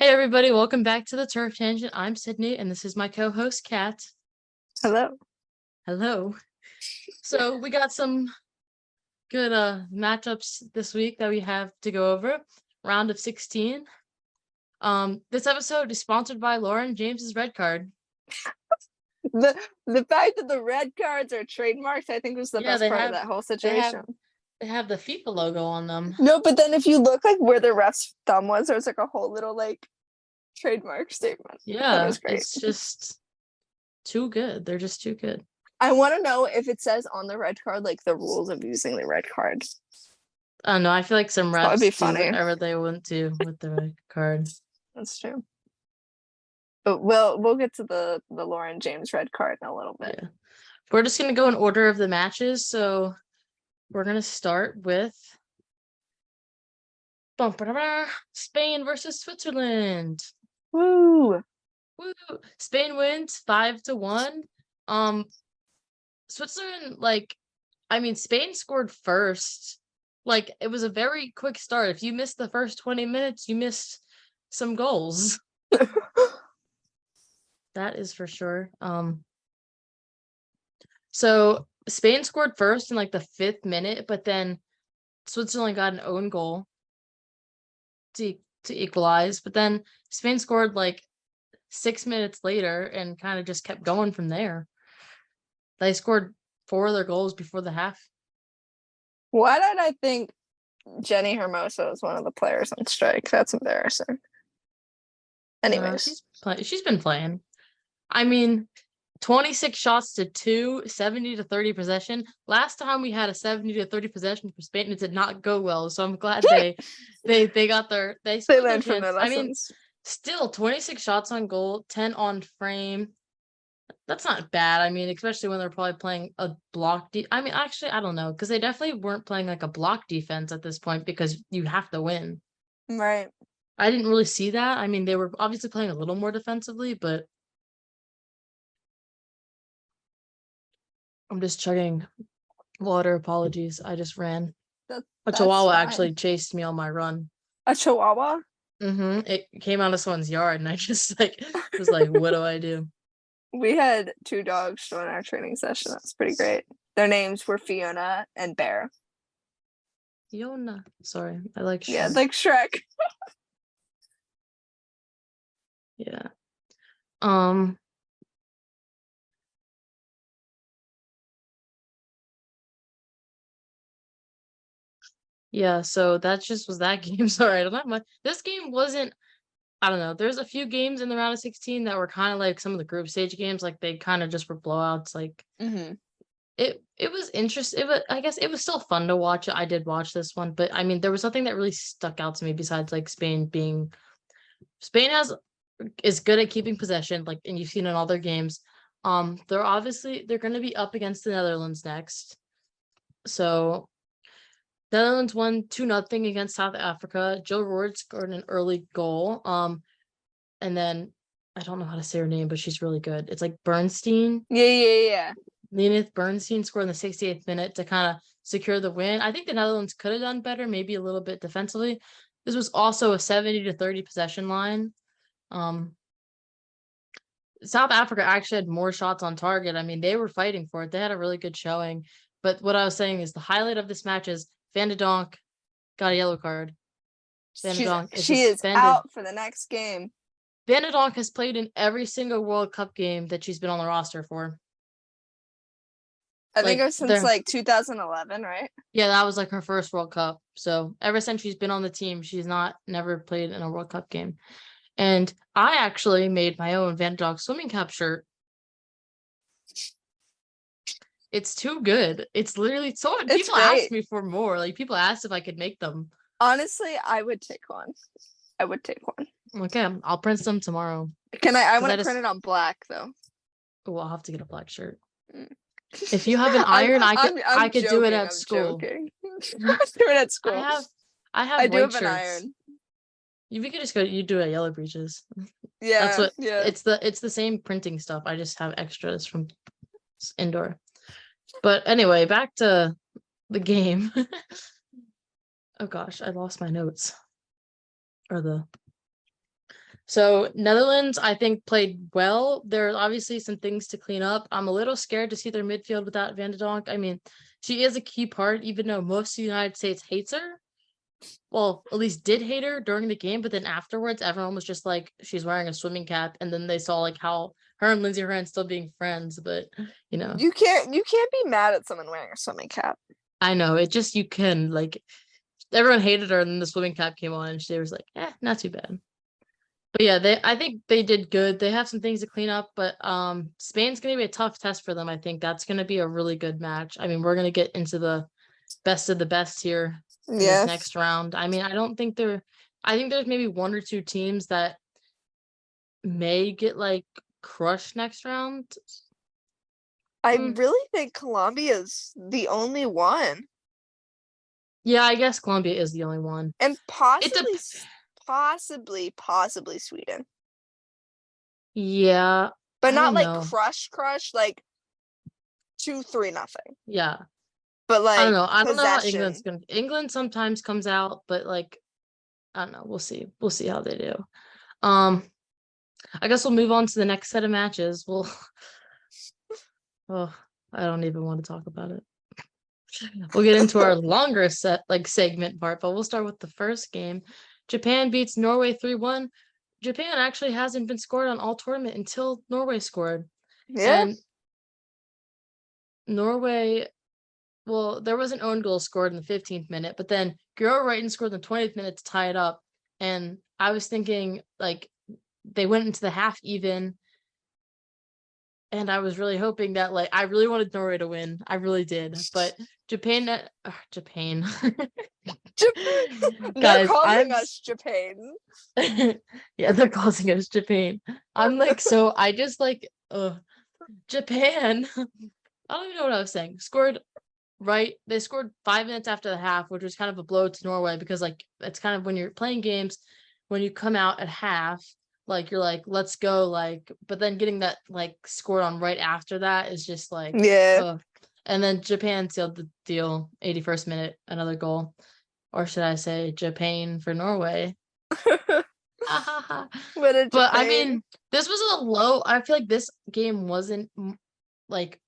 Hey everybody, welcome back to the Turf Tangent. I'm Sydney and this is my co-host Kat. Hello. Hello. So we got some good matchups this week that we have to go over. Round of 16. This episode is sponsored by Lauren James's red card. The fact that the red cards are trademarked, I think, was the best part of that whole situation. They have the FIFA logo on them. No, but then if you look like where the ref's thumb was, there's like a whole little like trademark statement. Yeah, that was great. It's just too good. They're just too good. I want to know if it says on the red card like the rules of using the red card. I don't know. I feel like some refs That'd be do funny. whatever they want to with the red card. That's true. But we'll get to the Lauren James red card in a little bit. Yeah. We're just gonna go in order of the matches. So we're gonna start with Spain versus Switzerland. Woo! Woo! Spain wins 5-1. Switzerland, Spain scored first. Like, it was a very quick start. If you missed the first 20 minutes, you missed some goals. That is for sure. So Spain scored first in like the 5th minute, but then Switzerland got an own goal to equalize. But then Spain scored like 6 minutes later and kind of just kept going from there. They scored 4 of their goals before the half. Why did I think Jenny Hermoso was one of the players on strike? That's embarrassing. Anyways. She's been playing. I mean, 26 shots to 2, 70-30 possession. Last time we had a 70-30 possession for Spain, it did not go well. So I'm glad they got their they learned from their lessons. I mean, still 26 shots on goal, 10 on frame. That's not bad. I mean, especially when they're probably playing a block. Actually, I don't know, because they definitely weren't playing like a block defense at this point because you have to win. Right. I didn't really see that. I mean, they were obviously playing a little more defensively, but I'm just chugging water. Apologies. I just ran. A chihuahua actually chased me on my run. A chihuahua? Mm-hmm. It came out of someone's yard, and I just was like, what do I do? We had 2 dogs join our training session. That's pretty great. Their names were Fiona and Bear. Fiona. Sorry, I like Shrek. Yeah, like Shrek. Yeah. Yeah, so that just was that game. Sorry, I don't have much. This game wasn't, I don't know. There's a few games in the round of 16 that were kind of like some of the group stage games, like they kind of just were blowouts. Like it was interesting. I guess it was still fun to watch. I did watch this one, but I mean, there was nothing that really stuck out to me besides like Spain is good at keeping possession, like, and you've seen in all their games. They're going to be up against the Netherlands next. So Netherlands won 2-0 against South Africa. Jill Roord scored an early goal. And then I don't know how to say her name, but she's really good. It's like Bernstein. Yeah. Leonith Bernstein scored in the 68th minute to kind of secure the win. I think the Netherlands could have done better, maybe a little bit defensively. This was also a 70-30 possession line. South Africa actually had more shots on target. I mean, they were fighting for it. They had a really good showing. But what I was saying is the highlight of this match is Van de Donk got a yellow card. She is out for the next game. Van de Donk has played in every single World Cup game that she's been on the roster for. I think it was since like 2011, right? Yeah, that was like her first World Cup. So ever since she's been on the team, she's never played in a World Cup game. And I actually made my own Van de Donk swimming cap shirt. It's too good. It's literally so good. People ask me for more. Like, people asked if I could make them. Honestly, I would take one. Okay, I'll print some tomorrow. I want to print it on black though. Oh, I'll have to get a black shirt. If you have an iron, I could do it at school. Do it at school. I do have an iron. You could just go. You do it at Yellow Breeches. Yeah, that's what. Yeah. It's the same printing stuff. I just have extras from indoor. But anyway, back to the game. Oh gosh, I lost my notes. So Netherlands, I think, played well. There are obviously some things to clean up. I'm a little scared to see their midfield without Van de Donk. I mean, she is a key part, even though most of the United States hates her. Well, at least did hate her during the game, but then afterwards, everyone was just like, she's wearing a swimming cap, and then they saw like how her and Lindsay Horan still being friends. But You can't be mad at someone wearing a swimming cap. I know it just you can like everyone hated her, and then the swimming cap came on, and she was like, not too bad. But yeah, I think they did good. They have some things to clean up, but Spain's gonna be a tough test for them. I think that's gonna be a really good match. I mean, we're gonna get into the best of the best here in this Yeah. next round. I mean, I think there's maybe one or two teams that may get like crushed next round. I Mm, really think Colombia's the only one. yeah, I guess Colombia is the only one. And It dep possibly Sweden. Yeah, But I not don't like know. crush, like 2-3 nothing. Yeah. But I don't like know. I don't know how possession. England sometimes comes out, but like I don't know. We'll see. We'll see how they do. Um, I guess we'll move on to the next set of matches. Oh, I don't even want to talk about it. We'll get into our longer segment part, but we'll start with the first game. Japan beats Norway 3-1. Japan actually hasn't been scored on all tournament until Norway scored. Yeah. And Norway, well, there was an own goal scored in the 15th minute, but then Guro Reiten scored in the 20th minute to tie it up. And I was thinking, like, they went into the half even. And I was really hoping that, like, I really wanted Norway to win. I really did. But Japan. They're Guys, calling us Japan. yeah, they're causing us Japan. I'm like, so I just like, Japan. I don't even know what I was saying. Scored right. They scored 5 minutes after the half, which was kind of a blow to Norway because like it's kind of when you're playing games, when you come out at half, like you're like, let's go, like, but then getting that like scored on right after that is just like, Yeah. oh. And then Japan sealed the deal, 81st minute, another goal. Or should I say Japan for Norway? What a But I Japan. mean, this was a low. I feel like this game wasn't like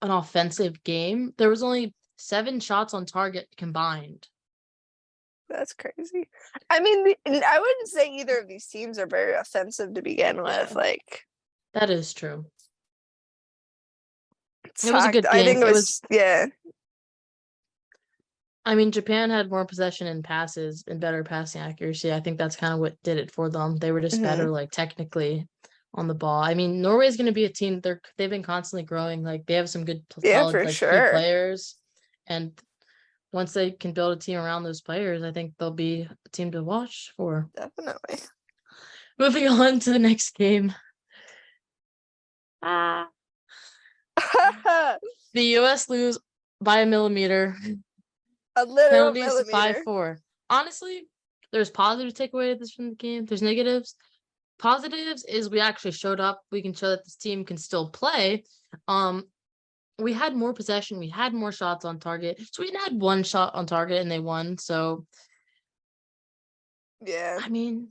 an offensive game. There was only 7 shots on target combined. That's crazy. I mean, I wouldn't say either of these teams are very offensive to begin with. Yeah, Like, that is true. It was a fact, good I think game. it was, yeah. I mean, Japan had more possession and passes and better passing accuracy. I think that's kind of what did it for them. They were just better, Mhm. like technically on the ball. I mean, Norway's going to be a team. They've been constantly growing. Like they have some good, Yeah, solid, for like key sure. players, and once they can build a team around those players, I think they'll be a team to watch for. Definitely. Moving on to the next game. Ah. The US lose by a millimeter. A literal Penalties 5 millimeter. 4. Honestly, there's positive takeaway this from the game. There's negatives. Positives is we actually showed up. We can show that this team can still play. We had more possession. We had more shots on target. Sweden had 1 shot on target and they won. So Yeah. I mean,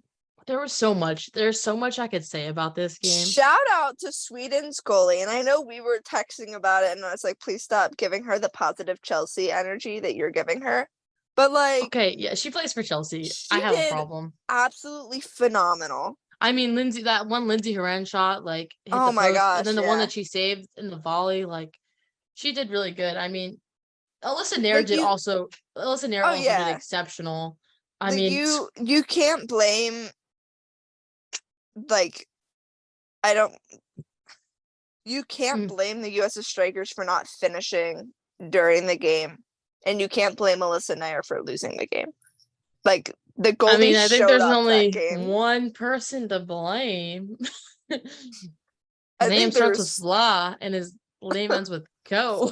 there's so much I could say about this game. Shout out to Sweden's goalie. And I know we were texting about it, and I was like, please stop giving her the positive Chelsea energy that you're giving her. But like, okay, yeah, she plays for Chelsea. I she have a did problem. absolutely phenomenal. I mean, that one Lindsay Horan shot, like hit Oh the my post, and gosh, then the one yeah. that she saved in the volley, like she did really good. I mean, Alyssa Nair Like did you, also. Alyssa Nair oh also did yeah. exceptional. I Like mean, you can't blame, like, I don't, you can't blame the US's strikers for not finishing during the game. And you can't blame Alyssa Nair for losing the game. Like, the I mean, goalie I think showed there's up that only game. one person to blame. His I name think starts with there's Sla, and his name ends with Ko.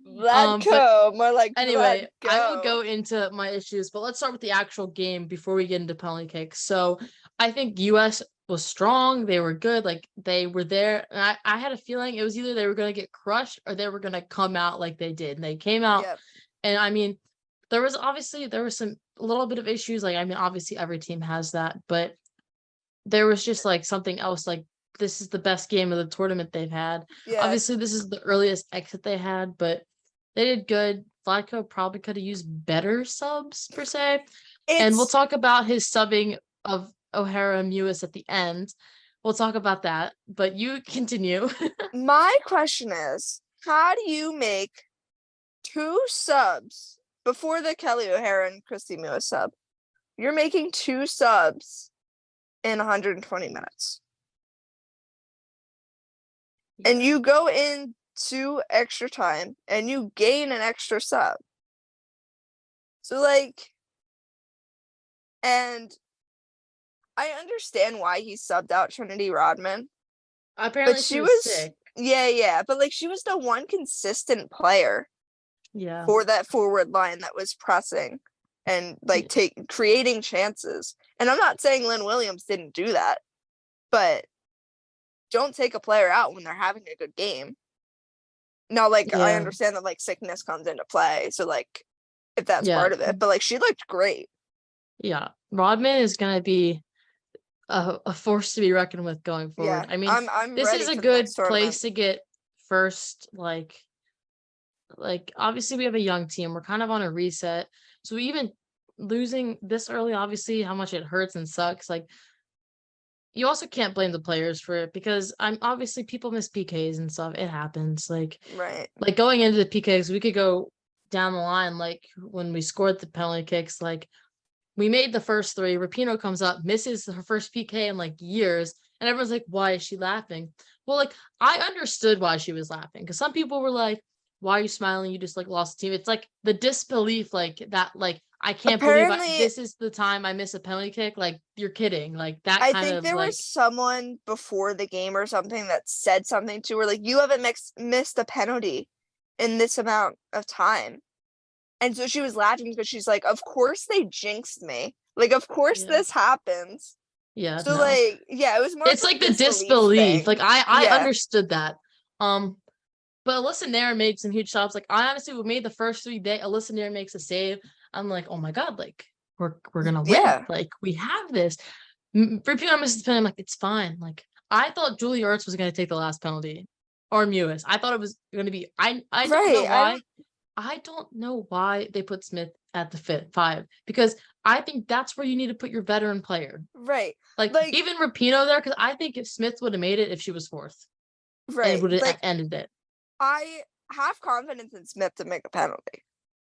But Vladko, more like anyway, I will Vladko. go into my issues, but let's start with the actual game before we get into penalty kicks. So I think US was strong. They were good. Like they were there. And I had a feeling it was either they were going to get crushed or they were going to come out like they did. And they came out. Yep. And I mean, there was some a little bit of issues. Like, I mean, obviously every team has that, but there was just like something else. Like, this is the best game of the tournament they've had. Yeah, Obviously, this is the earliest exit they had, but they did good. Vlatko probably could have used better subs per se. And we'll it's talk about his subbing of O'Hara and Mewis at the end. We'll talk about that, but you continue. my question is, how do you make 2 subs before the Kelly O'Hara and Christy Mewis sub? You're making 2 subs in 120 minutes. And you go into extra time and you gain an extra sub. So like, and I understand why he subbed out Trinity Rodman, but Apparently she she was was, sick. yeah, but like she was the one consistent player Yeah. for that forward line that was pressing and like creating chances. And I'm not saying Lynn Williams didn't do that, but don't take a player out when they're having a good game. Now, like, I Yeah. understand that like sickness comes into play, so like if that's Yeah. part of it, but like she looked great. Yeah. Rodman is gonna be a force to be reckoned with going Yeah, forward. I mean, I'm this is ready a for the good next tournament. place to get first, like obviously we have a young team. We're kind of on a reset. So even losing this early, obviously how much it hurts and sucks. Like, you also can't blame the players for it because I'm obviously people miss PKs and stuff. It happens. Right. Like going into the PKs, we could go down the line, like when we scored the penalty kicks, like we made the first 3. Rapinoe comes up, misses her first PK in like years, and everyone's like, "Why is she laughing?" Well, like I understood why she was laughing because some people were like, "Why are you smiling? You just like lost the team." It's like the disbelief, like that, like I can't believe Apparently, this is the time I miss a penalty kick. Like you're kidding, like that I kind think of there was like someone before the game or something that said something to her like, "You haven't missed a penalty in this amount of time." And so she was laughing because she's like, "Of course they jinxed me. Like, of course yeah, this happens." yeah, So no. like, yeah, it was more of It's a like the disbelief disbelief. thing. Like I Yeah, understood that. Um, But Alyssa Nair made some huge stops. Like I honestly made the first 3 days. Alyssa Nair makes a save. I'm like, oh my god, like we're gonna win. yeah, Like we have this. Repeat on Mrs. Penn. I'm like, it's fine. Like I thought Julie Ertz was gonna take the last penalty, or Mewis. I thought it was gonna be. I don't know right. why. I don't know why they put Smith at the 5 because I think that's where you need to put your veteran player. Right, Like like, even Rapinoe there, because I think if Smith would have made it if she was 4th and right, would have like ended it. I have confidence in Smith to make a penalty.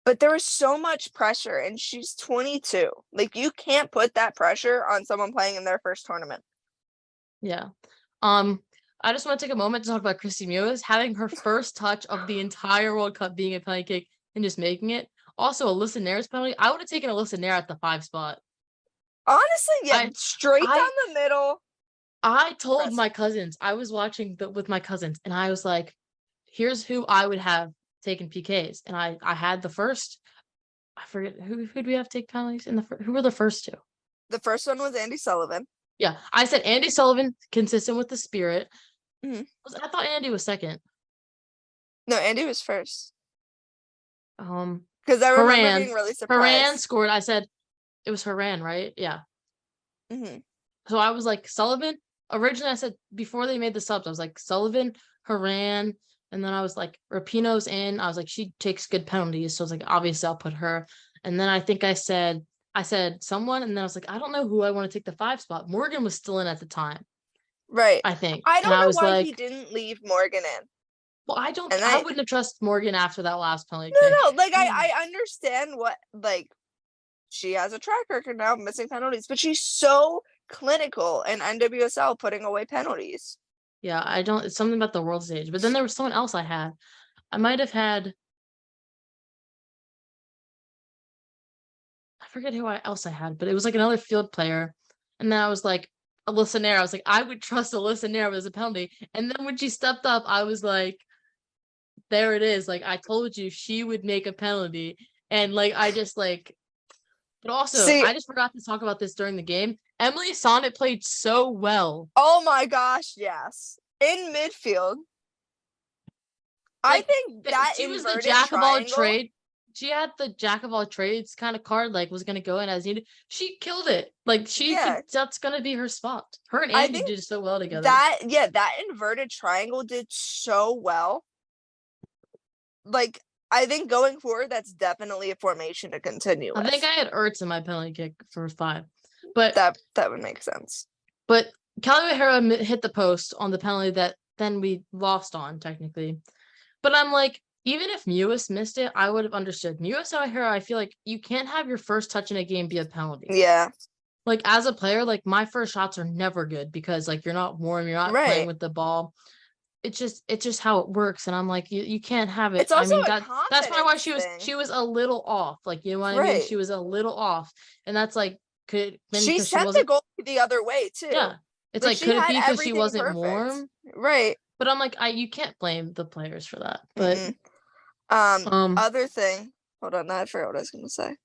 But there was so much pressure, and she's 22. Like, you can't put that pressure on someone playing in their first tournament. Yeah. Um, I just want to take a moment to talk about Christy Mewis having her first touch of the entire World Cup being a penalty kick and just making it. Also, Alyssa Nair's penalty. I would have taken Alyssa Nair at the 5 spot. Honestly, yeah, I straight down I the middle. I told Press. my cousins, I was watching with my cousins, and I was like, here's who I would have taken PKs. And I had the first, I forget who did we have take penalties in the who were the first 2? The first one was Andy Sullivan. Yeah, I said Andy Sullivan, consistent with the spirit. Mhm. I thought Andy was second. No, Andy was first. Um, Because I remember Haran. being really Haran surprised. scored. I said it was Haran, right? Yeah. Hmm. So I was like Sullivan. Originally, I said before they made the subs, I was like Sullivan, Haran, and then I was like Rapinoe's in. I was like she takes good penalties, so I was like obviously I'll put her. And then I think I said someone, and then I was like I don't know who I want to take the 5 spot. Morgan was still in at the time, Right. I think, I and don't I know was why like, he didn't leave Morgan in. well, And I wouldn't have trusted Morgan after that last penalty kick. no, like, I understand what, like, she has a track record now of missing penalties, but she's so clinical in NWSL putting away penalties. Yeah, I don't. It's something about the world stage. But then there was someone else I had. I might have had. I forget who else I had, but it was like another field player. And then I was like, Alyssa Nair. I was like, I would trust Alyssa Nair as a penalty. And then when she stepped up, I was like, there it is. Like I told you, she would make a penalty. And like I just like. But also, See, I just forgot to talk about this during the game. Emily Sonnet played so well. oh my gosh, yes. In midfield, I Like think that she was the inverted jack of all triangle, trade. she had the jack of all trades kind of card, like was gonna go in as needed. She killed it. Like she could. Yeah, That's gonna be her spot. Her and I Andy think did so well together. that inverted triangle did so well. Like, I think going forward, that's definitely a formation to continue I think with. I had Ertz in my penalty kick for 5, but That would make sense. but Kelly O'Hara hit the post on the penalty that then we lost on technically. But I'm like, even if Mewis missed it, I would have understood. Mewis O'Hara, I feel like you can't have your first touch in a game be a penalty. Yeah, Like as a player, like my first shots are never good because like you're not warm, you're not playing right. with the ball. It's just how it works, and I'm like, you can't have it. It's I also mean a that's probably why confidence thing. she was a little off. Like you know what I mean? Right. She was a little off, and that's like could maybe She because she sent the wasn't. goal the other way Yeah, too. it's Like, like she could it had be because she everything wasn't perfect. warm? Right. But I'm like, you can't blame the players for that. But Mm-mm. um, Other thing. Hold on, I forgot what I was gonna say.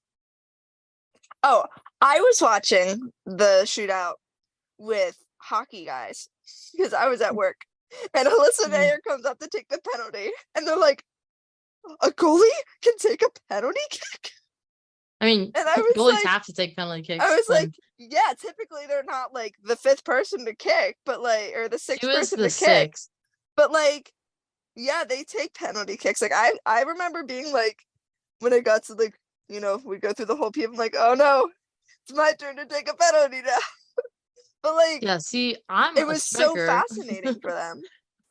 Oh, I was watching the shootout with hockey guys because I was at work, and Alyssa mhm. Nair comes up to take the penalty, and they're like, "A goalie can take a penalty kick," I mean, and I was goalies like, have to take penalty I kicks. was like, Like yeah, typically they're not like the fifth person to kick, but like, or the she sixth was person the to kick, sixth. but like, yeah, they take penalty kicks. Like, I remember being like, when it got to like, we go through the whole people, I'm like, oh no, it's my turn to take a penalty now. But like, Yeah, see, I'm it a was so striker. fascinating for them.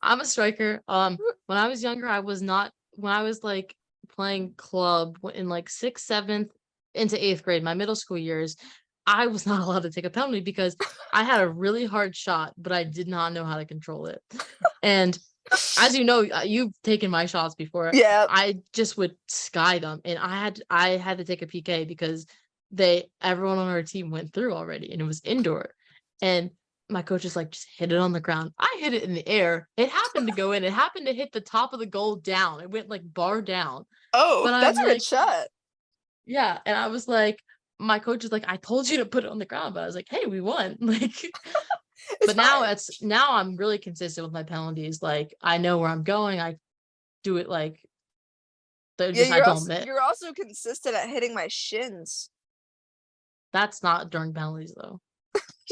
I'm a striker. When I was younger, I was not. When I was like playing club in like sixth, seventh, into eighth grade, my middle school years, I was not allowed to take a penalty because I had a really hard shot, but I did not know how to control it. And as you know, you've taken my shots before. Yeah. I just would sky them, and I had to take a PK because everyone on our team went through already, and it was indoor. And my coach is like, just hit it on the ground. I hit it in the air. It happened to go in. It happened to hit the top of the goal down. It went like bar down. Oh, But I'm that's a good like, shot. yeah. And I was like, my coach is like, I told you to put it on the ground, but I was like, hey, we won. Like, It's but now fine. I'm really consistent with my penalties. Like I know where I'm going. I do it like Yeah, I don't miss. you're also consistent at hitting my shins. That's not during penalties though.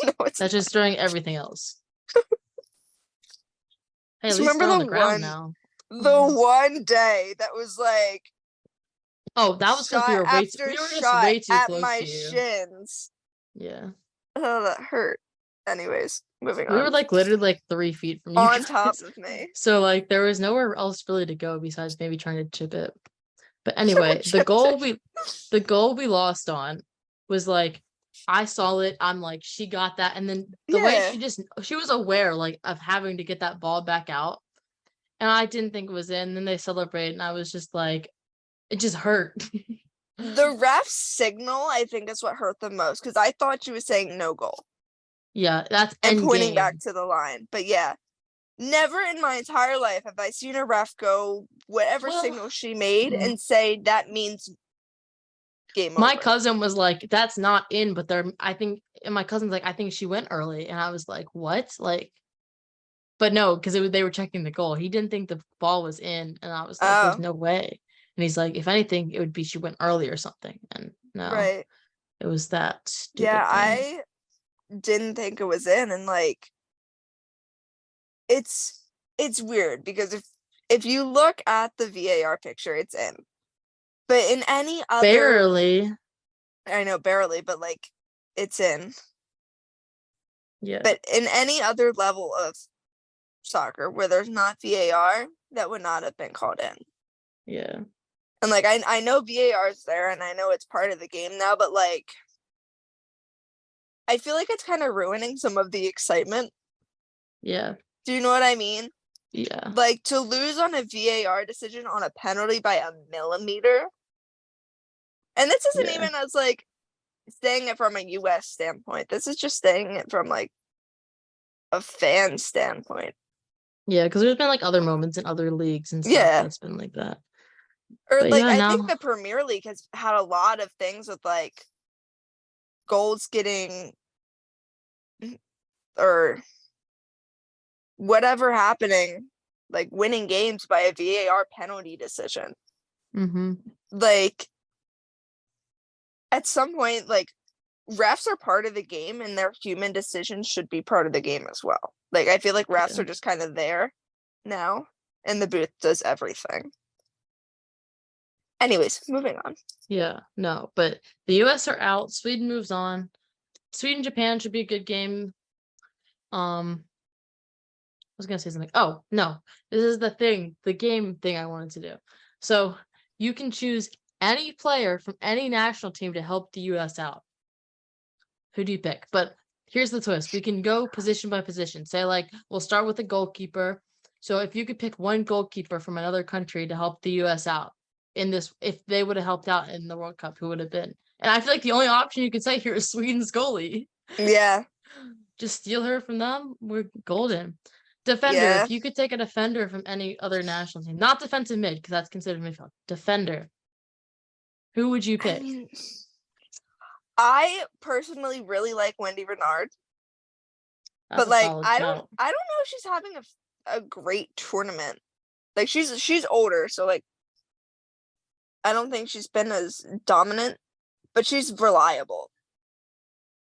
No, it's That's just during everything else. Hey, at just least remember they're on the ground now. the one day that was like Oh, that was because shot after we were just shot way too at close my to you. shins. Yeah. Oh, that hurt. Anyways, moving We were on. like literally like 3 feet from you On top guys. of me. So like there was nowhere else really to go besides maybe trying to chip it. But anyway, the goal we lost on was like I saw it, I'm like, she got that. And then the way Yeah. she was aware like of having to get that ball back out. And I didn't think it was in. Then they celebrated and I was just like, it just hurt. The ref's signal, I think, is what hurt the most because I thought she was saying no goal Yeah, that's and end pointing back game. to the line. But yeah, never in my entire life have I seen a ref go whatever Well, signal she made and say that means game my over. cousin was like, that's not in, but they're, I think, and my cousin's like, I think she went early. And I was like, what? Like, but no, because they were checking the goal. He didn't think the ball was in. And I was like, there's Oh, no way. And he's like, if anything, it would be she went early or something. And no, right. it was that Yeah, stupid thing. I didn't think it was in, and like it's weird because if you look at the VAR picture, it's in. But in any other, Barely. I know barely, but like it's in. Yeah. But in any other level of soccer where there's not VAR, that would not have been called in. Yeah. And like I know VAR is there and I know it's part of the game now, but like I feel like it's kind of ruining some of the excitement. Yeah. Do you know what I mean? Yeah. Like to lose on a VAR decision on a penalty by a millimeter. And this isn't Yeah. even as like saying it from a US standpoint. This is just saying it from like a fan standpoint. Yeah. Because there's been like other moments in other leagues and stuff Yeah. that's been like that. Or But like yeah, I think now, the Premier League has had a lot of things with like goals getting or whatever happening, like winning games by a VAR penalty decision. Mm-hmm. Like, at some point, like, refs are part of the game and their human decisions should be part of the game as well. Like, I feel like refs Yeah. are just kind of there now, and the booth does everything. Anyways, moving on. Yeah. No, but the US are out. Sweden moves on. Sweden Japan should be a good game. I was gonna say something. Oh, no. This is the game thing I wanted to do. So you can choose any player from any national team to help the US out. Who do you pick? But here's the twist. We can go position by position. Say, like, we'll start with the goalkeeper. So if you could pick one goalkeeper from another country to help the US out in this, if they would have helped out in the World Cup, who would have been? And I feel like the only option you could say here is Sweden's goalie. Yeah, Just steal her from them. We're golden. Defender. yeah. If you could take a defender from any other national team, not defensive mid, because that's considered midfield. Defender. Who would you I pick? mean, I personally really like Wendy Renard, That's but a like, solid I don't, shout. I don't know if she's having a great tournament. Like, she's older, so like, I don't think she's been as dominant, but she's reliable.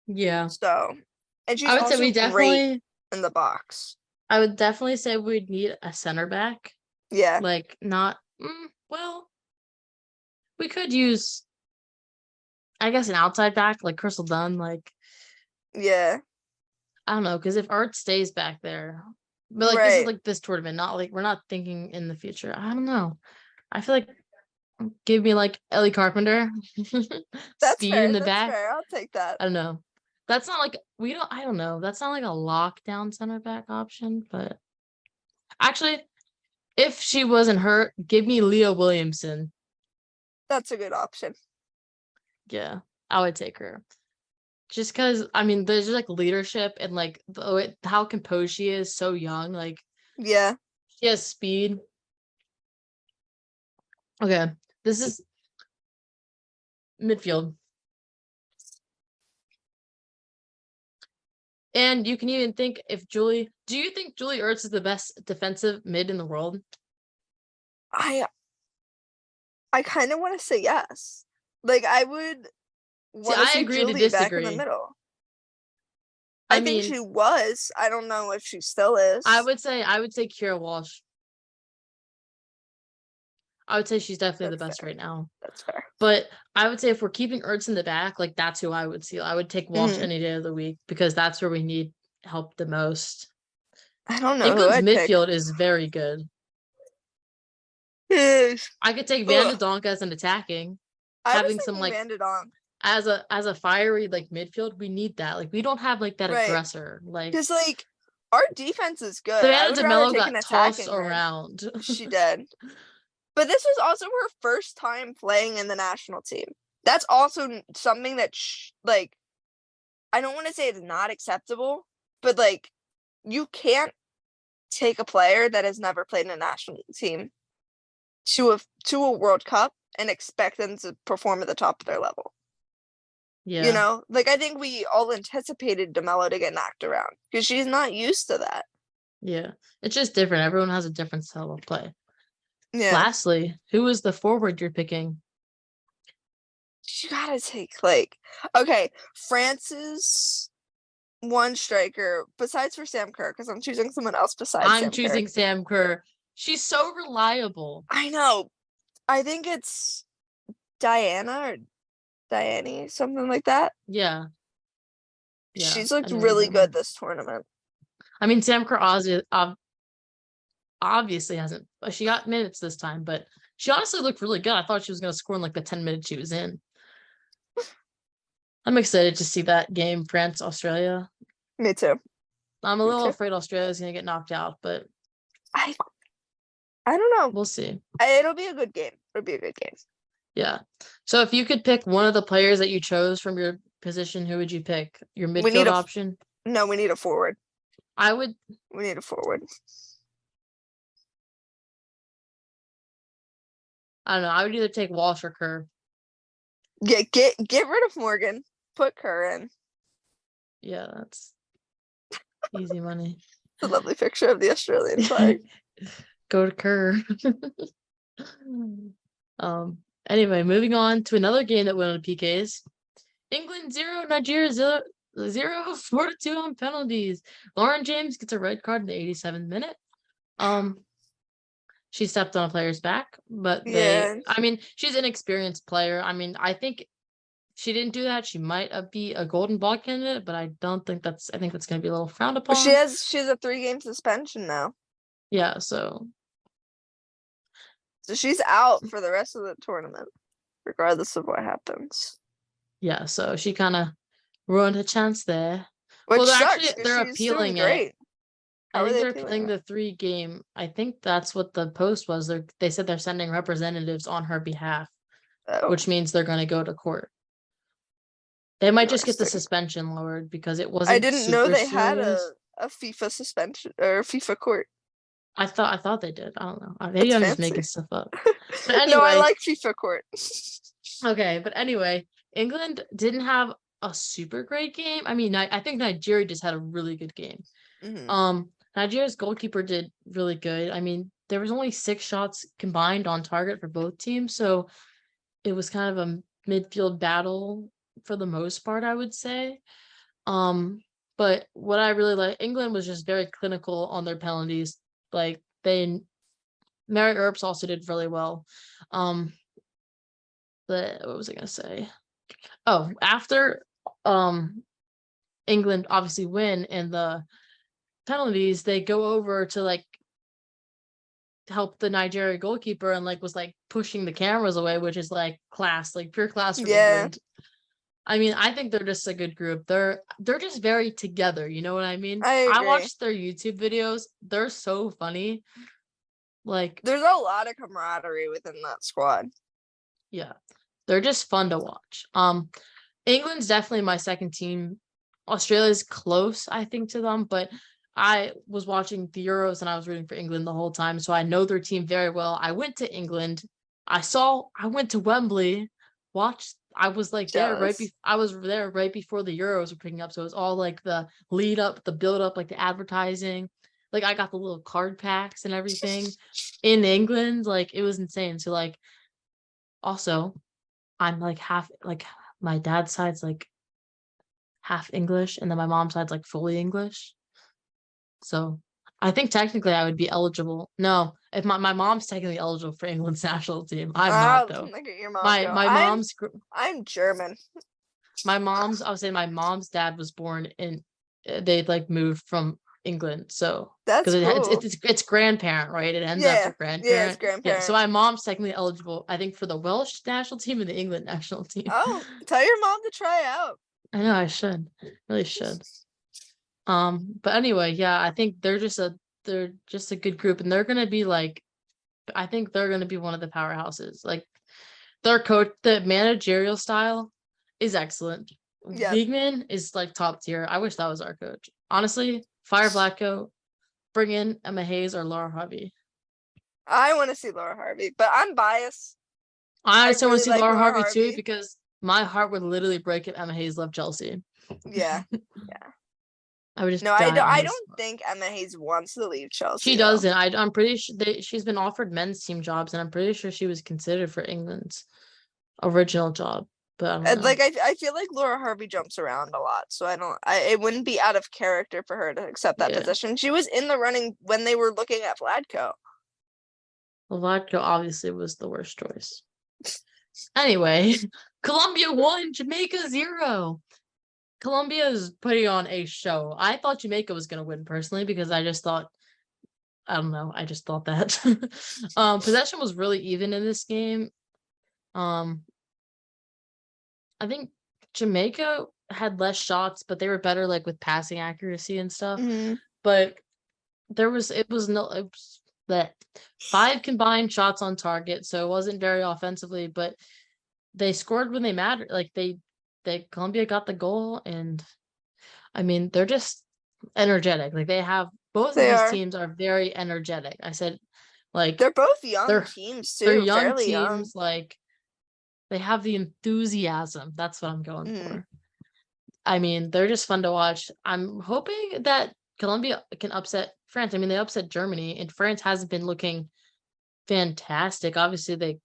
Yeah. So, and she's I would say also we great definitely in the box. I would definitely say we'd need a center back. Yeah, Like not well, we could use I guess an outside back like Crystal Dunn, like yeah, I don't know, because if Art stays back there, but like this is right. like this tournament, not like we're not thinking in the future. I don't know. I feel like give me like Ellie Carpenter, That's speed in fair. the That's back. fair. I'll take that. I don't know. That's not like we don't. I don't know. That's not like a lockdown center back option. But actually, if she wasn't hurt, give me Leah Williamson. That's a good option. Yeah, I would take her. Just because I mean, there's just like leadership and like how composed she is, so young. Like Yeah. she has speed. Okay, this is midfield. And you can even think if do you think Julie Ertz is the best defensive mid in the world? I I kind of want to say yes. Like, I would See, want to I see agree to Julie back in the disagree. middle. I I think mean, she was. I don't know if she still is. I would say Kira Walsh. I would say she's definitely the That's best fair. right now. That's fair. But I would say if we're keeping Ertz in the back, like that's who I would see. I would take Walsh Hmm. any day of the week because that's where we need help the most. I don't know who England's I'd pick. midfield is very good. Yes. I could take Van de Ugh. Donk as an attacking, I was having some thinking like Van de Donk. as a fiery like midfield. We need that. Like we don't have like that Right. aggressor. Like Because, like, our defense is good. I Savannah would rather DeMello take an got tossed attacking mid. around. She did. But this was also her first time playing in the national team. That's also something that, like, I don't want to say it's not acceptable, but like, you can't take a player that has never played in a national team to a World Cup and expect them to perform at the top of their level. You Yeah, know, like, I think we all anticipated DeMello to get knocked around because she's not used to that. yeah. It's just different. Everyone has a different style of play. Yeah, Lastly, who is the forward you're picking? you gotta take, like, okay, France's one striker besides for Sam Kerr because I'm choosing someone else besides I'm Sam Kerr. choosing Sam Kerr. She's so reliable. I know. I think it's Diana or Diane, something like that. Yeah, yeah. She's I looked know you're really talking about. good this tournament. I mean, Sam Kerr obviously hasn't. She got minutes this time, but she honestly looked really good. I thought she was going to score in like the 10 minutes she was in. I'm excited to see that game, France Australia. Me too. I'm a Me little too. afraid Australia's going to get knocked out, but I I don't know. we'll see. It'll be a good game. It'll be a good game. Yeah. So if you could pick one of the players that you chose from your position, who would you pick? Your We need midfield a option? no. We need a forward. I would. We need a forward. I don't know. I would either take Walsh or Kerr. Get rid of Morgan. Put Kerr in. Yeah, that's easy money. It's a lovely picture of the Australian flag. Go to Kerr. Anyway, moving on to another game that went on PKs. England 0, Nigeria 0, 4-2 on penalties. Lauren James gets a red card in the 87th minute. She stepped on a player's back, but Yeah. I mean, she's an experienced player. I mean, I think she didn't do that, she might be a golden ball candidate, but I think that's going to be a little frowned She upon. has a 3-game suspension now. Yeah, so she's out for the rest of the tournament, regardless of what happens. yeah, so she kind of ruined her chance there. Which well, sucks they're because she's doing appealing it. great. I How are think they they're appealing appealing it? the 3-game. I think that's what the post was. They said they're sending representatives on her behalf, Oh, which means they're going to go to court. They might just get the interesting. suspension lowered because it I wasn't didn't know super they had serious. a FIFA suspension or FIFA court. I thought they did. I don't know. Maybe It's I'm just fancy. making stuff up. But No, I anyway, like FIFA court. okay. But anyway, England didn't have a super great game. I mean, I think Nigeria just had a really good game. Mhm. Nigeria's goalkeeper did really good. I mean, there was only 6 shots combined on target for both teams, so it was kind of a midfield battle for the most part, I would say. But what I really like, England was just very clinical on their penalties. Like Mary Earps also did really well. But what was I gonna say? Oh, after England obviously win in the penalties, they go over to like help the Nigeria goalkeeper and like was like pushing the cameras away, which is like class, like pure class from Yeah, England. I mean, I think they're just a good group. They're just very together, you know what I mean? I I agree. watched their YouTube videos. They're so funny. Like, There's a lot of camaraderie within that squad. yeah. They're just fun to watch. England's definitely my second team. Australia's close, I think, to them, but I was watching the Euros and I was rooting for England the whole time, so I know their team very well. I went to England. I went to Wembley, watched. I was like there Jealous. I was there right before the Euros were picking up, so it was all like the lead up, the build up, like the advertising. Like I got the little card packs and everything in England. Like it was insane. So like also I'm like half like my dad's side's like half English, and then my mom's side's like fully English. So I think technically I would be eligible. No, if my mom's technically eligible for England's national team, I'm not though. Look at your mom My go. my mom's I'm German. I would say my mom's dad was born in. They like moved from England, so because That's cool. it's grandparent, right? It ends after Yeah, yeah, it's grandparent. Yeah, so grandparent. my mom's technically eligible, I think, for the Welsh national team and the England national team. Oh, tell your mom to try out. I know I should, really should. But anyway, yeah, I think they're just a good group, and they're gonna be like, I think they're gonna be one of the powerhouses. Like their coach, the managerial style is excellent. Yep. Wiegman is like top tier. I wish that was our coach. Honestly, fire Blacko, bring in Emma Hayes or Laura Harvey. I want to see Laura Harvey, but I'm biased. I I honestly want to really see like Laura Laura Harvey too Harvey. because my heart would literally break if Emma Hayes left Chelsea. Yeah, yeah. I would just No, die on I this don't spot. think Emma Hayes wants to leave Chelsea She though. doesn't. I'm pretty sure she's been offered men's team jobs, and I'm pretty sure she was considered for England's original job. But I don't And know. like I feel like Laura Harvey jumps around a lot, so it wouldn't be out of character for her to accept that Yeah. position. She was in the running when they were looking at Vladko. Vladko obviously was the worst choice. Anyway, Colombia 1, Jamaica 0. Colombia is putting on a show. I thought Jamaica was gonna win personally because I just thought I don't know, I just thought that. Possession was really even in this game. Um I think Jamaica had less shots, but they were better like with passing accuracy and stuff. Mm-hmm. But it was that 5 combined shots on target, so it wasn't very offensively, but they scored when they mattered. Like they Colombia got the goal, and I mean they're just energetic. Like they have both of They these are. teams are very energetic. I said like They're both young they're teams they're too, young fairly young. teams, like they have the enthusiasm. That's what I'm going Mm. for. I mean, they're just fun to watch. I'm hoping that Colombia can upset France. I mean, they upset Germany, and France hasn't been looking fantastic. Obviously, they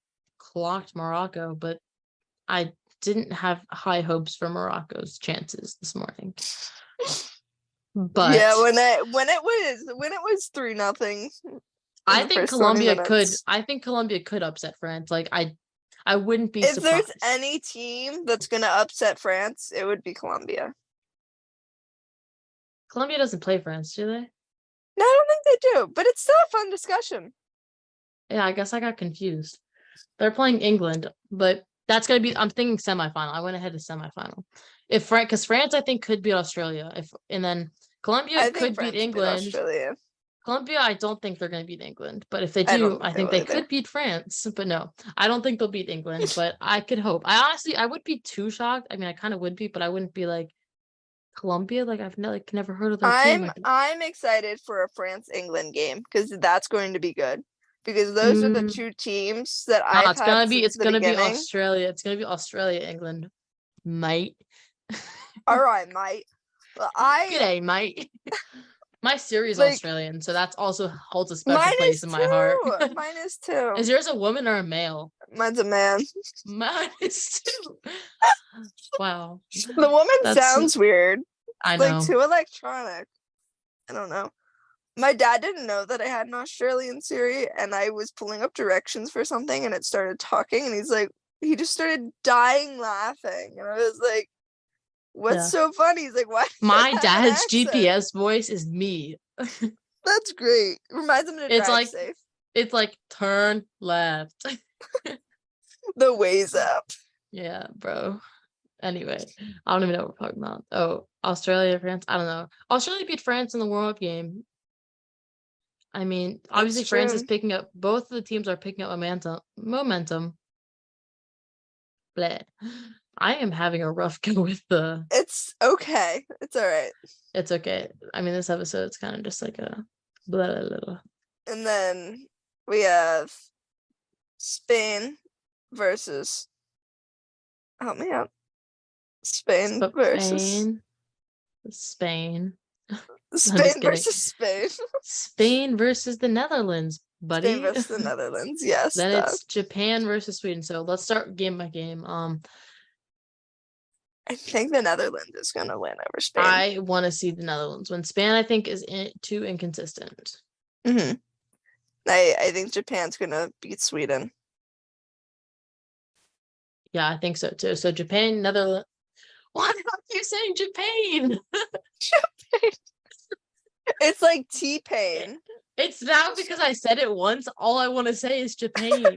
clocked Morocco, but I didn't have high hopes for Morocco's chances this morning. Yeah, But when it was 3-0 in I the think first 20 Colombia could. minutes. I think Colombia could upset France. Like I wouldn't be If there's surprised. any team that's gonna upset France, it would be Colombia. Colombia doesn't play France, do they? No, I don't think they do, but it's still a fun discussion. Yeah, I guess I got confused. They're playing England, but that's gonna be. I'm thinking semifinal. I went ahead to semifinal. If France, because France, I think could beat Australia. If and then Colombia I think could beat France beat England. Australia. Colombia, I don't think they're gonna beat England, but if they I don't do, think I they think will they either. could beat France. But no, I don't think they'll beat England. But I could hope. I would be too shocked. I mean, I kind of would be, but I wouldn't be like Colombia. Like I've never heard of their team. I'm excited for a France England game because that's going to be good. Because those are the Mm, two teams that no, I've had since it's the gonna be beginning. Australia. It's gonna be Australia, England, mate. All right, mate. Well, I G'day, mate. My Siri's like Australian, so that's also holds a special mine place is in my heart. too. Mine is too. Is yours a woman or a male? Mine's a man. Mine is too. Wow, The woman that's sounds weird. I Like know. too electronic. I don't know. My dad didn't know that I had an Australian Siri, and I was pulling up directions for something, and it started talking, and he just started dying laughing, and I was like, "What's Yeah. so funny?" He's like, "Why does My it have an dad's accent?" GPS voice is me. That's great. Reminds him to It's drive like safe. it's like turn left. The ways up. Yeah, bro. Anyway, I don't even know what we're talking about. Oh, Australia, France. I don't know. Australia beat France in the warm up game. I mean, That's obviously France is true. picking up. Both of the teams are picking up momentum. Momentum. Bleh. I am having a rough go with the. It's okay. It's all right. It's okay. I mean, this episode's kind of just like a blah, blah, blah. And then we have Spain versus. Help me out. Spain versus Spain, Spain. I'm just Spain kidding. versus Spain. Spain versus the Netherlands, Spain buddy. versus the Netherlands. Yes, Then that. it's Japan versus Sweden. So let's start game by game. I think the Netherlands is gonna win over Spain. I want to see the Netherlands win. Spain, I think, is too inconsistent. Mm-hmm. I think Japan's gonna beat Sweden. Yeah, I think so too. So Japan, Netherlands. Why did I keep saying Japan? It's like T-Pain. It's now because I said it once. All I want to say is Japan.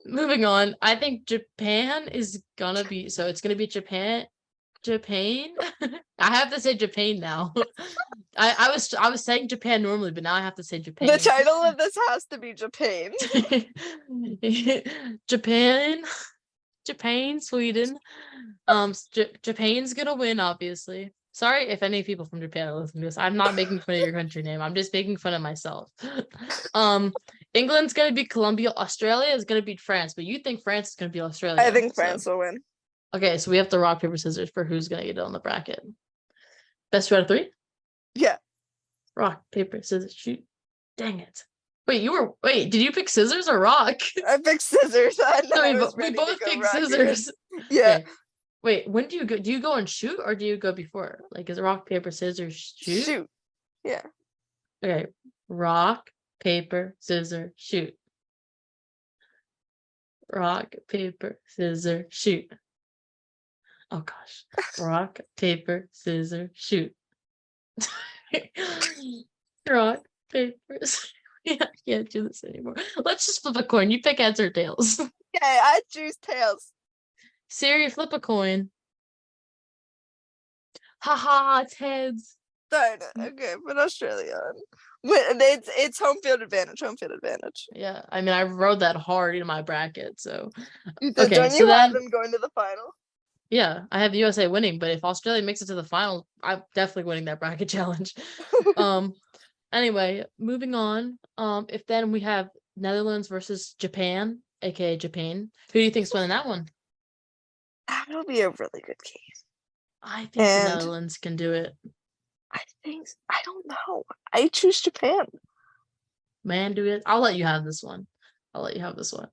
Moving on. I think Japan is gonna be so it's gonna be Japan. Japan. I have to say Japan now. I was saying Japan normally, but now I have to say The Japan. title of this has to be Japan. Japan, Japan, Sweden. Japan's gonna win, obviously. Sorry if any people from Japan are listening to this. I'm not making fun of your country name. I'm just making fun of myself. England's gonna beat Colombia. Australia is gonna beat France, but you think France is gonna beat Australia? I think France will win. Okay, so we have to rock paper scissors for who's gonna get it on the bracket. Best two out of three. Yeah. Rock paper scissors shoot. Dang it! Wait. Did you pick scissors or rock? I picked scissors. We both picked scissors. Yeah. Okay. Wait, when do you go? Do you go and shoot or do you go before? Like, is it rock, paper, scissors, shoot? Shoot. Yeah. Okay. Rock, paper, scissors, shoot. Rock, paper, scissors, shoot. Oh gosh. Rock, paper, scissors, shoot. Rock, paper, scissors. Yeah, I can't do this anymore. Let's just flip a coin. You pick heads or tails. Okay, I choose tails. Siri, flip a coin. Haha, it's heads. Darn it. Okay, but Australia. It's home field advantage. Home field advantage. Yeah, I mean, I rode that hard in my bracket, so Don't okay. So you have then, them going to the final? yeah, I have the USA winning, but if Australia makes it to the final, I'm definitely winning that bracket challenge. Anyway, moving on. If then we have Netherlands versus Japan, aka Japan, who do you think's winning that one? That'll be a really good game. I think the Netherlands can do it. I don't know. I choose Japan. Man, do it. I'll let you have this one. I'll let you have this one.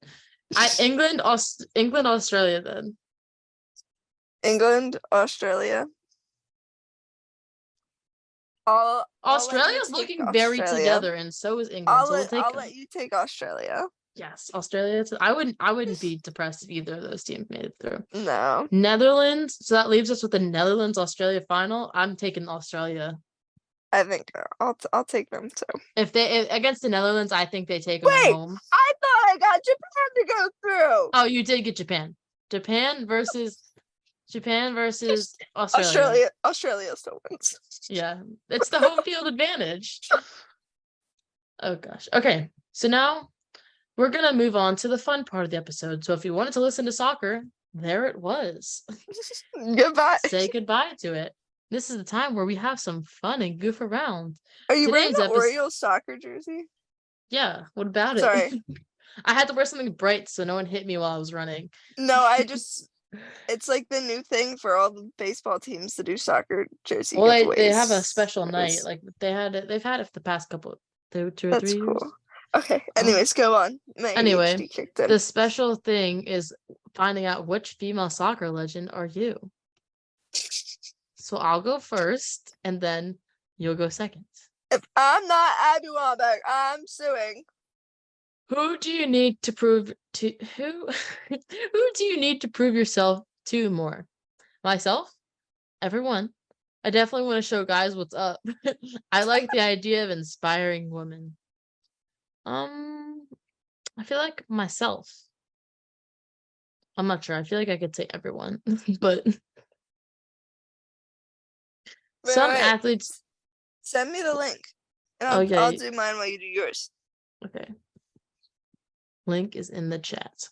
England, Australia. Then England, Australia. I'll let you Australia's take looking very Australia. together, and so is England. So we'll take I'll them. let you take Australia. Yes, Australia. I wouldn't be depressed if either of those teams made it through. No, Netherlands. So that leaves us with the Netherlands Australia final. I'm taking Australia. I think I'll take them too. If they against the Netherlands, I think they take them at Wait, home. I thought I got Japan to go through. Oh, you did get Japan. Japan versus Australia. Australia still wins. Yeah, it's the home field advantage. Oh gosh. Okay, so now we're gonna move on to the fun part of the episode. So if you wanted to listen to soccer, there it was. Goodbye. Say goodbye to it. This is the time where we have some fun and goof around. Are you wearing Today's the episode. Orioles soccer jersey? Yeah, what about it? Sorry. I had to wear something bright so no one hit me while I was running. No, it's like the new thing for all the baseball teams to do soccer jersey Well, giveaways. they have a special night. Like they've had it for the past couple 2 or That's 3 years. cool. Okay. Anyways, go on. My Anyway, ADHD kicked in. the special thing is finding out which female soccer legend are you. So I'll go first, and then you'll go second. If I'm not Abby Wambach, I'm suing. Who do you need to prove to who? Who do you need to prove yourself to more? Myself? Everyone. I definitely want to show guys what's up. I like the idea of inspiring women. I feel like myself. I'm not sure. I feel like I could say everyone, but some Wait. athletes. Send me the link, and Oh yeah. I'll do mine while you do yours. Okay. Link is in the chat.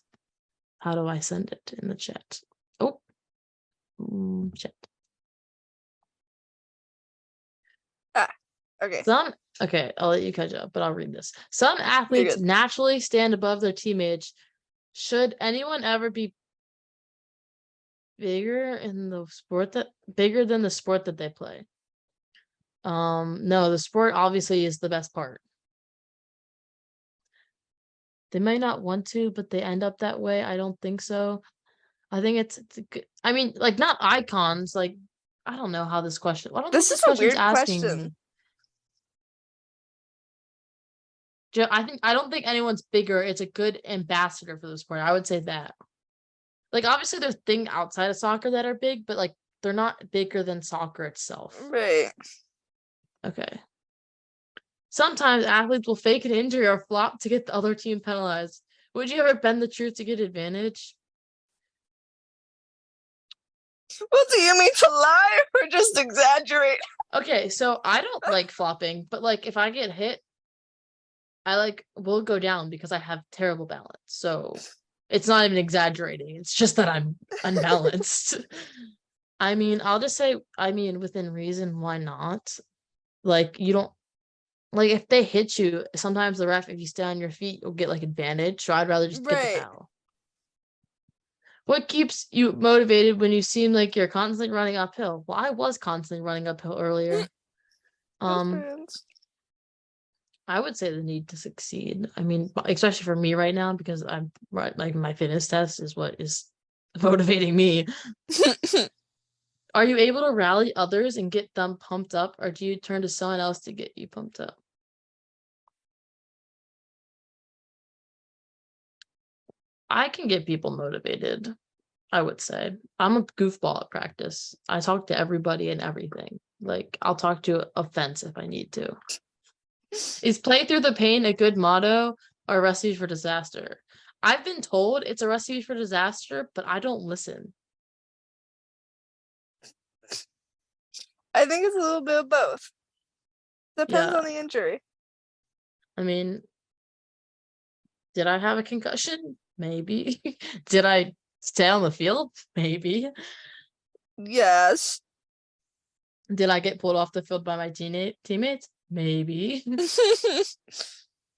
How do I send it in the chat? Oh, chat. Okay. Okay, I'll let you catch up, but I'll read this. Some athletes naturally stand above their teammates. Should anyone ever be bigger than the sport that they play? No, the sport obviously is the best part. They might not want to, but they end up that way. I don't think so. I think it's good. I mean, like not icons. Like I don't know how this question. I don't know This what this is a question's weird asking question. me. I don't think anyone's bigger. It's a good ambassador for the sport. I would say that. Like obviously there's things outside of soccer that are big, but like they're not bigger than soccer itself. Right. Okay. Sometimes athletes will fake an injury or flop to get the other team penalized. Would you ever bend the truth to get advantage? Well, do you mean to lie or just exaggerate? Okay, so I don't like flopping, but like if I get hit, I like will go down because I have terrible balance. So it's not even exaggerating. It's just that I'm unbalanced. I mean, I'll just say, within reason, why not? Like you don't like if they hit you, sometimes the ref, if you stay on your feet, you'll get like advantage. So I'd rather just get the foul. What keeps you motivated when you seem like you're constantly running uphill? Well, I was constantly running uphill earlier. I would say the need to succeed. I mean, especially for me right now, because I'm right, like my fitness test is what is motivating me. Are you able to rally others and get them pumped up, or do you turn to someone else to get you pumped up? I can get people motivated, I would say. I'm a goofball at practice. I talk to everybody and everything. Like, I'll talk to a fence if I need to. Is play through the pain a good motto or a recipe for disaster? I've been told it's a recipe for disaster, but I don't listen. I think it's a little bit of both. Depends on the injury. I mean, did I have a concussion? Maybe. Did I stay on the field? Maybe. Yes. Did I get pulled off the field by my teammates? Maybe.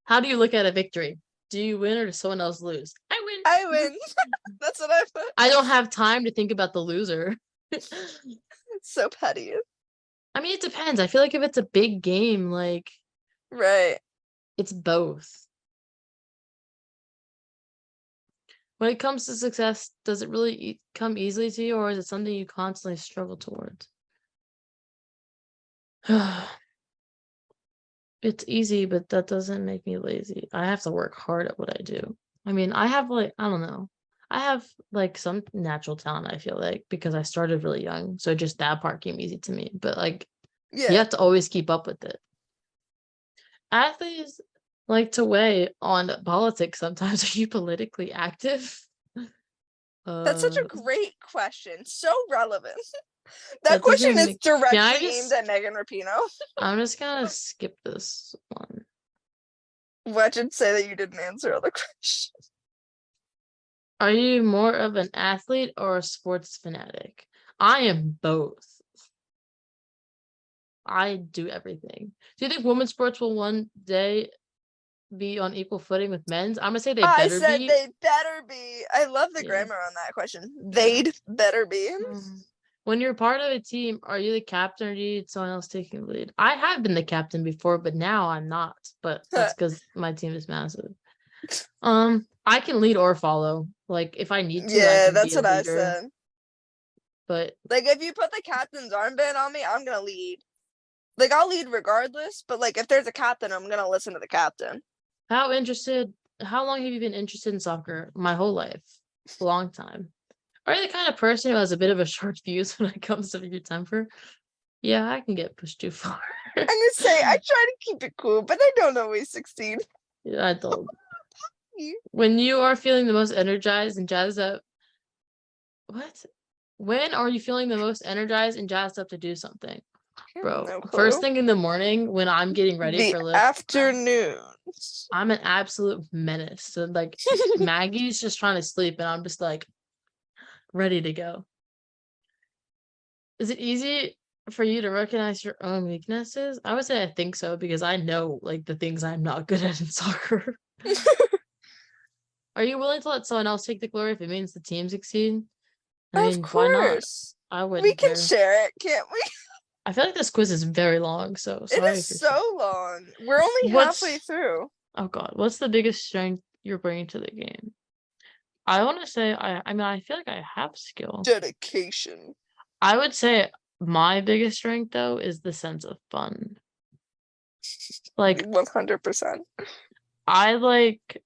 How do you look at a victory? Do you win or does someone else lose? I win. I win. That's what I put. I don't have time to think about the loser. It's so petty. I mean, it depends. I feel like if it's a big game, like right, it's both. When it comes to success, does it really come easily to you, or is it something you constantly struggle towards? It's easy, but that doesn't make me lazy. I have to work hard at what I do. I mean, I have like, I don't know. I have like some natural talent, I feel like, because I started really young. So just that part came easy to me. But like, you Yeah, have to always keep up with it. Athletes like to weigh on politics sometimes. Are you politically active? that's such Uh, a great question. So relevant. That that doesn't question even is make, can I directly aimed just, at Megan Rapinoe. I'm just gonna skip this one. What should say that you didn't answer all the questions? Are you more of an athlete or a sports fanatic? I am both. I do everything. Do you think women's sports will one day be on equal footing with men's? I'm gonna say they I better said be. they better be. I love the Yeah, grammar on that question. yeah. They'd better be. When you're part of a team, are you the captain or do you need someone else taking the lead? I have been the captain before, but now I'm not. But that's because my team is massive. I can lead or follow. Like if I need to, I Yeah, can that's be a what I leader. said. But Like, if you put the captain's armband on me, I'm gonna lead. Like, I'll lead regardless, but like, if there's a captain, I'm gonna listen to the captain. how interested? How long have you been interested in soccer? My whole life, a long time. Are you the kind of person who has a bit of a short fuse when it comes to your temper? Yeah, I can get pushed too far. I'm gonna say I try to keep it cool, but I don't always succeed. Yeah, I don't. When you are feeling the most energized and jazzed up, what? When are you feeling the most energized and jazzed up to do something? I have Bro, no first clue. thing in the morning when I'm getting ready The for lift, afternoons. I'm an absolute menace. So like Maggie's just trying to sleep and I'm just like ready to go. Is it easy for you to recognize your own weaknesses? I would say I think so because I know like the things I'm not good at in soccer. Are you willing to let someone else take the glory if it means the team succeed? I Of mean, why not? course. I We wouldn't can care. share it, can't we? I feel like this quiz is very long, so It sorry is if you're so long. We're only halfway what's through. oh god, what's the biggest strength you're bringing to the game? I want to say I mean I feel like I have skill. Dedication. I would say my biggest strength though is the sense of fun. Like 100%. I like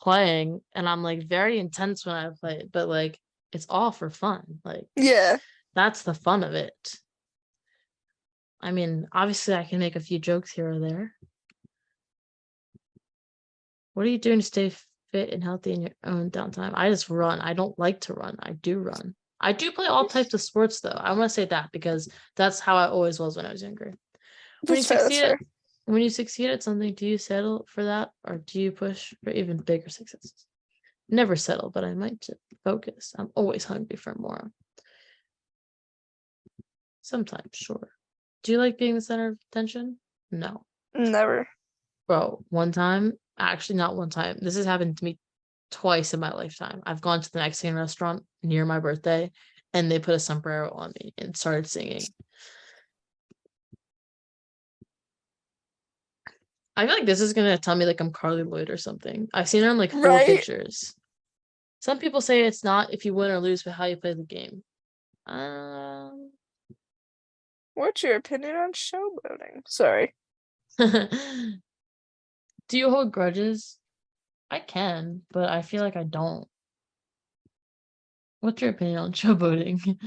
playing and I'm like very intense when I play it, but like it's all for fun. Like Yeah. that's the fun of it. I mean, obviously I can make a few jokes here or there. What are you doing to stay fit and healthy in your own downtime? I just run. I don't like to run. I do run. I do play all types of sports though. I want to say that because that's how I always was when I was younger. When you That's fair. That's succeed at fair. when you succeed at something, do you settle for that or do you push for even bigger successes? Never settle, but I might just focus. I'm always hungry for more. Sometimes, sure. Do you like being the center of attention? No. Never. Bro, one time, actually not one time. This has happened to me twice in my lifetime. I've gone to the Mexican restaurant near my birthday and they put a sombrero on me and started singing. I feel like this is gonna tell me like I'm Carly Lloyd or something. I've seen her in like four Right? pictures. Some people say it's not if you win or lose, but how you play the game. Um, What's your opinion on showboating? Sorry. do you hold grudges? I can, but I feel like I don't. What's your opinion on showboating?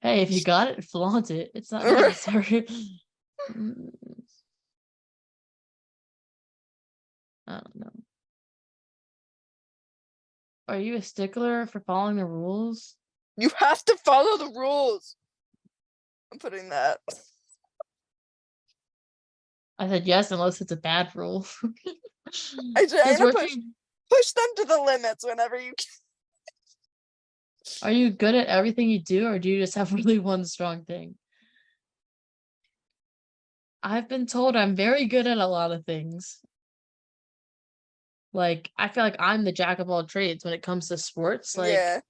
Hey, if you got it, flaunt it. It's not necessary. Mm, I don't know. Are you a stickler for following the rules? You have to follow the rules. I'm putting that. I said yes, unless it's a bad rule. I'm Does gonna working push them to the limits whenever you can. Are you good at everything you do, or do you just have really one strong thing? I've been told I'm very good at a lot of things. Like, I feel like I'm the jack of all trades when it comes to sports. Like, Yeah.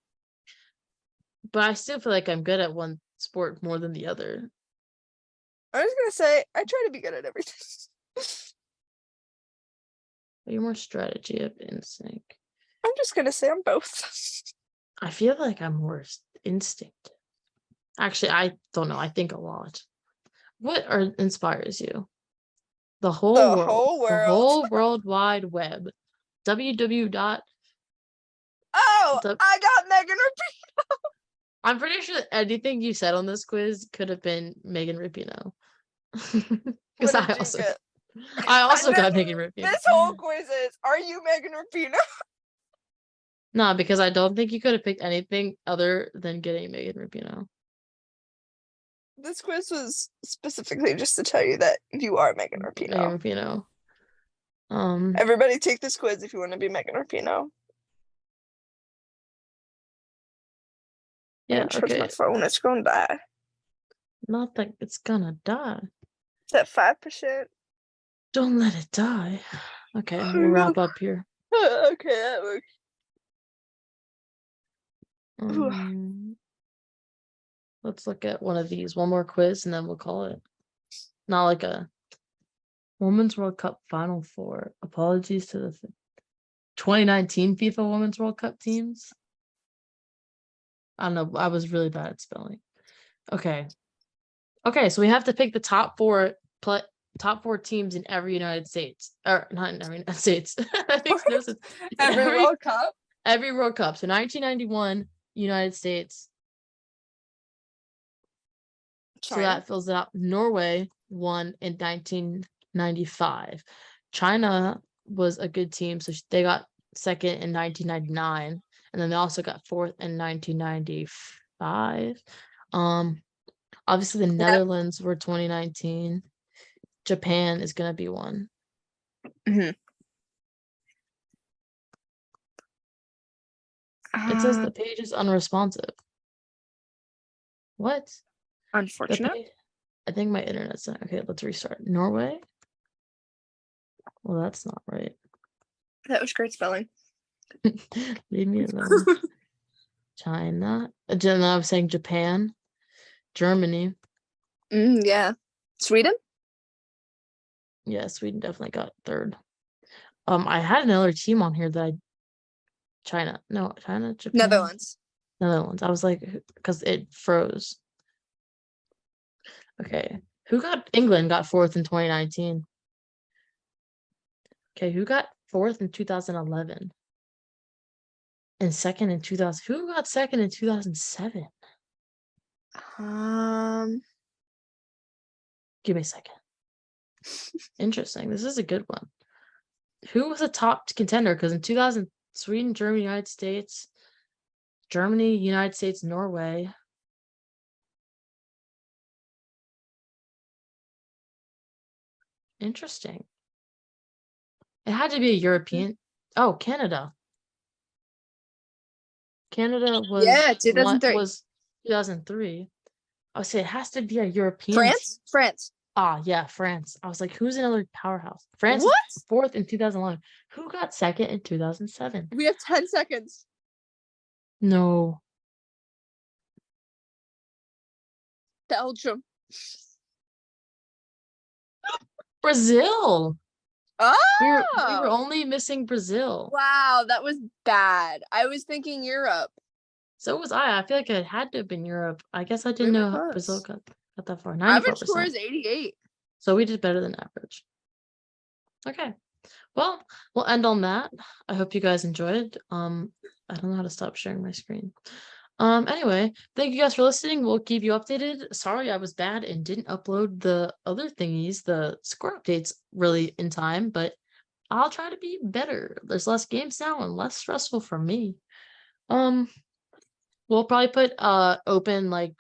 but I still feel like I'm good at one sport more than the other. I was gonna say I try to be good at everything. But you're more strategy of instinct. I'm just gonna say I'm both. I feel like I'm more instinctive. Actually, I don't know. I think a lot. What inspires you? The whole The world. whole The world. whole World Wide Web. www. Oh, I got Megan Rapinoe. I'm pretty sure anything you said on this quiz could have been Megan Rapinoe. Because What did you get? I also know got Megan Rapinoe. This whole quiz is, are you Megan Rapinoe? No, because I don't think you could have picked anything other than getting Megan Rapinoe. This quiz was specifically just to tell you that you are Megan Rapinoe. Megan Rapinoe. Everybody take this quiz if you want to be Megan Rapinoe. Yeah, okay. My phone, it's gonna die. Not that it's gonna die. It's at 5%. Don't let it die. Okay, we'll wrap up here. Okay, that works. Let's look at one of these. One more quiz and then we'll call it. Not like a Women's World Cup Final Four. Apologies to the 2019 FIFA Women's World Cup teams. I don't know. I was really bad at spelling. Okay. Okay, so we have to pick the top four teams in every United States. Or not in every United States. That makes no sense. Every World Cup? Every World Cup. So 1991, United States. China. So that fills out. Norway won in 1995. China was a good team, so they got second in 1999, and then they also got fourth in 1995. Obviously the Netherlands were 2019. Japan is gonna be one. It says the page is unresponsive. What? Unfortunate. I think my internet's not okay. Let's restart. Norway. Well, that's not right. That was great spelling. Leave me alone. China. Then I was saying Japan. Germany. Yeah. Sweden? Yeah, Sweden definitely got third. I had another team on here that China, Japan. Netherlands. I was like, because it froze. Okay. England got fourth in 2019. Okay, who got fourth in 2011? And second in 2000. Who got second in 2007? Give me a second. Interesting. This is a good one. Who was a top contender? Because in 2000, Sweden, Germany, United States, Norway. Interesting. It had to be a European. Oh, Canada. Canada was 2003. Was 2003. I would say it has to be a European. France. Ah, yeah, France. I was like, who's another powerhouse? France what? Fourth in 2011. Who got second in 2007? We have 10 seconds. No. Belgium. Brazil. Oh! We were only missing Brazil. Wow, that was bad. I was thinking Europe. So was I. I feel like it had to have been Europe. I guess I didn't know how Brazil got that far. 94%. Average score is 88. So we did better than average. Okay. Well, we'll end on that. I hope you guys enjoyed. I don't know how to stop sharing my screen. Anyway, thank you guys for listening. We'll keep you updated. Sorry I was bad and didn't upload the other thingies, the score updates really in time, but I'll try to be better. There's less games now and less stressful for me. We'll probably put open like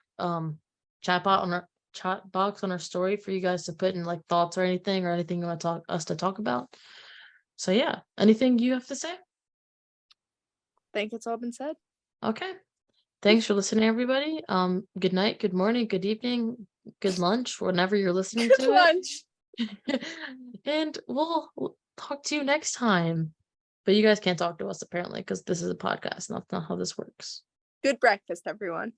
chat box on our story for you guys to put in like thoughts or anything you want us to talk about. So yeah, anything you have to say? I think it's all been said. Okay. Thanks for listening, everybody. Good night, good morning, good evening, good lunch, whenever you're listening to lunch. It. And we'll talk to you next time. But you guys can't talk to us apparently because this is a podcast. That's not how this works. Good breakfast, everyone.